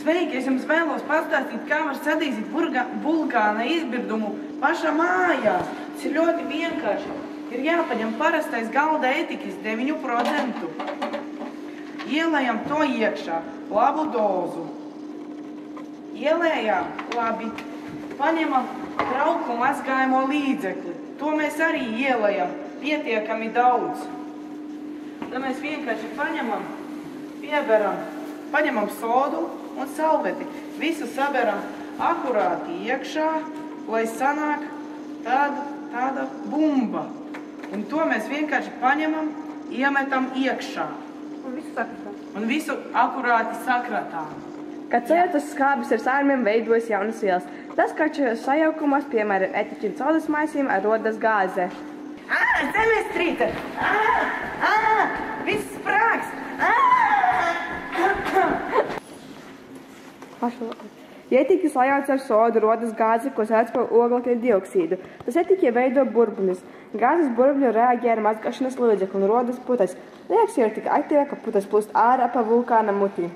Sveiki, es jums vēlos pastāstīt, kā var sadīzīt vulkāna izbirdumu pašā mājā. Tas ir ļoti vienkārši. Ir jāpaņem parastais galda ētiķis 9%. Ielējam to iekšā, labu dozu. Ielējām, labi. Paņemam trauku mazgājamo līdzekli. To mēs arī ielējam pietiekami daudz. Tad mēs vienkārši paņemam, pieberam, paņemam sodu un salveti. Visu saberam akurāti iekšā, lai sanāk tāda bumba. Un to mēs vienkārši paņemam, iemetam iekšā. Un visu sakratām. Un visu akurāti sakratām. Kad sajautas skābes ar sārmiem veidojas jaunas vielas. Tas, kā šajos sajaukumos, piemēram, etiķu un sodas maisījumā, rodas gāze. Zemestrīce! Viss sprāgs! Ja etiķi sajauc ar sodu, rodas gāze, ko sauc par oglekļa dioksīdu. Tas etiķi veido burbuļus. Gāzes burbuļi reaģē ar mazgāšanas līdzekli un rodas putas. Reakcija ir tik aktīva, ka putas plūst ārā pa vulkāna muti.